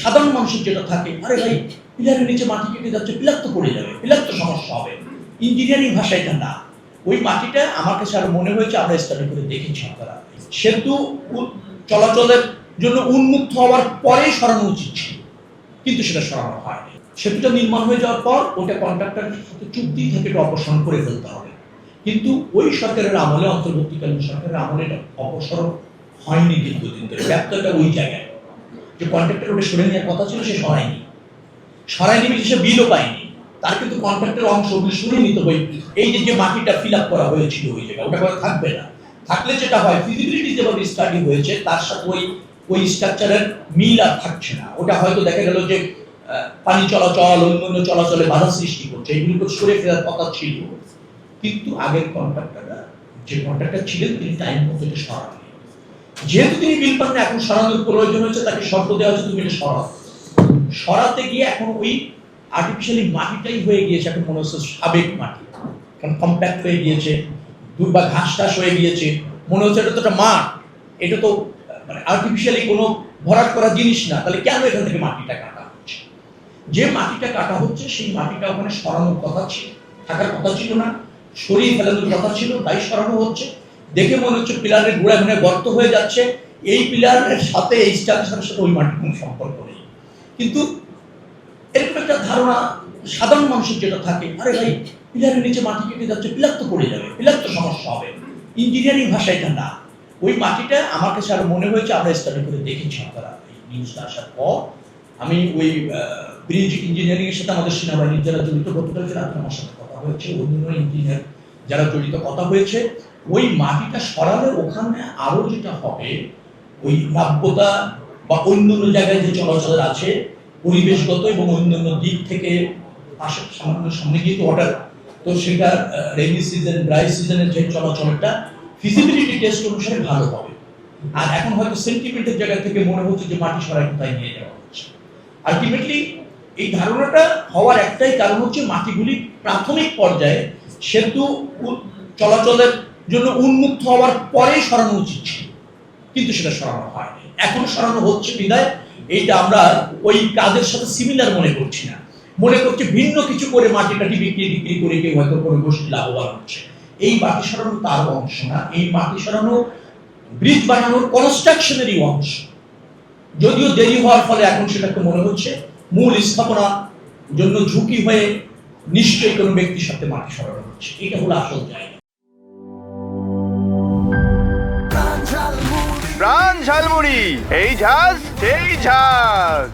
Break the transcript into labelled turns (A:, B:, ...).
A: সাধারণ মানুষের যেটা থাকে, আরে ভাই পিলারের নিচে মাটি কেটে যাচ্ছে, পিলার তো পড়ে যাবে, পিলার তো সমস্যা হবে। ইঞ্জিনিয়ারিং ভাষা এটা না। ওই মাটিটা আমার কাছে আরো মনে হয়েছে, আমরা স্টাডি করে দেখেছি, আপনারা সেতু চলাচলের জন্য উন্মুক্ত হওয়ার পরেই সরানো উচিত ছিল, কিন্তু সেটা সরানো হয়নি। সেতুটা নির্মাণ হয়ে যাওয়ার পর ওটা কন্ট্রাক্টরের সাথে চুক্তি থেকে অপসারণ করে ফেলতে হবে, কিন্তু ওই সরকারের আমলে, অন্তর্বর্তীকালীন সরকারের আমলে এটা অপসারণ হয়নি। দীর্ঘদিন ধরে ব্যাপ্তটা ওই জায়গায় যে কন্ট্রাক্টর ওটা সরে নেওয়ার কথা ছিল, সে সরায়নি সে বিলও পায়নি। তার কিন্তু কন্ট্রাক্টের অংশ সরিয়ে নিতে হবে। এই যে মাটিটা ফিল আপ করা হয়েছিল ওই জায়গায়, ওটা করে থাকবে না। থাকলে যেটা হয়, ফিজিবিলিটি যেভাবে স্টাডি হয়েছে তার সাথে ওই স্ট্রাকচারের মিল আর থাকছে না। ওটা হয়তো দেখা গেল যে পানি চলাচল, অন্যান্য চলাচলে বাধা সৃষ্টি করছে, এগুলো সরে ফেরার কথা ছিল। কিন্তু আগের কন্ট্রাক্টররা, যে কন্ট্রাক্টর ছিলেন, তিনি টাইম মতো এটা সরাননি। যেহেতু তিনি বিল পান না, এখন সরানোর প্রয়োজন হয়েছে, তাকে শর্ত দেওয়া হচ্ছে তুমি এটা সরাতে গিয়ে এখন ওই আর্টিফিশিয়ালি মাটিটাই হয়ে গিয়েছে, এখন মনে হচ্ছে সাবেক মাটি, কারণ কম্প্যাক্ট হয়ে গিয়েছে, বা ঘাস টাস হয়ে গিয়েছে, মনে হচ্ছে এটা তো একটা মাঠ, এটা তো মানে আর্টিফিশিয়ালি কোনো ভরাট করা জিনিস না। তাহলে কেন এখান থেকে মাটিটা কাটা হচ্ছে? যে মাটিটা কাটা হচ্ছে সেই মাটিটা ওখানে সরানোর কথা ছিল, থাকার কথা ছিল না, সরিয়ে ফেলানোর কথা ছিল, তাই সরানো হচ্ছে। দেখে মনে হচ্ছে পিলারের গোড়ায় মানে গর্ত হয়ে যাচ্ছে, এই পিলারের সাথে, এই স্ট্রাকচারের সাথে ওই মাটির কোনো সম্পর্ক নেই। কিন্তু এরকম একটা ধারণা সাধারণ মানুষের যেটা থাকে, আরে ভাই পিলারের নিচে মাটি কেটে যাচ্ছে, পিলার তো পড়ে যাবে, পিলার তো সমস্যা হবে। ইঞ্জিনিয়ারিং ভাষা এটা না। ওই মাটিটা আমার কাছে আরো মনে হয়েছে, আমরা স্টাডি করে দেখেছি, আপনারা এই নিউজটা আসার পর আমি ওই ব্রিজ ইঞ্জিনিয়ারিং এর সাথে আমাদের সেনাবাহিনীর যারা জড়িত, গতকালকে রাত্রে আমার সাথে কথা হয়েছে, অন্যান্য ইঞ্জিনিয়ার যারা জড়িত কথা হয়েছে, ওই মাটিটা সরালে ওখানে আরো যেটা হবে, ওই নাব্যতা বা অন্যান্য জায়গায় যে চলাচল আছে পরিবেশগত এবং অন্যান্য দিক থেকে সামান্য সামনে গিয়ে ওয়াটার, তো সেটা রেইনি সিজন, ড্রাই সিজনের যে চলাচলটা ফিজিবিলিটি টেস্ট অনুসারে ভালো হবে। আর এখন হয়তো সেন্টিমেন্টের জায়গা থেকে মনে হচ্ছে যে মাটি সরাই কোথায় নিয়ে যাওয়া হচ্ছে। আলটিমেটলি এই ধারণাটা হওয়ার একটাই কারণ হচ্ছে, মাটিগুলি প্রাথমিক পর্যায়ে সেতু চলাচলের জন্য উন্মুক্ত হওয়ার পরেই সরানো উচিত ছিল, কিন্তু সেটা সরানো হয়নি। এখন সরানো হচ্ছে বিধায় এইটা আমরা ওই কাজের সাথে সিমিলার মনে করছি না, মনে করছি ভিন্ন কিছু করে মাটি টাটি বিক্রি করে কেউ হয়তো কোনো গোষ্ঠী লাভবান হচ্ছে। এই মাটি সরানো তার অংশ না, এই মাটি সরানো ব্রিজ বানানোর কনস্ট্রাকশনেরই অংশ। যদিও দেরি হওয়ার ফলে এখন সেটাকে মনে হচ্ছে মূল স্থাপনা জন্য ঝুঁকি হয়ে নিশ্চয়ই কোনো ব্যক্তির সাথে মাটি সরানো হচ্ছে। এটা হলো আসল জায়গা।
B: প্রাণ ঝালমুড়ি, এই ঝাঁজ সেই ঝাঁজ।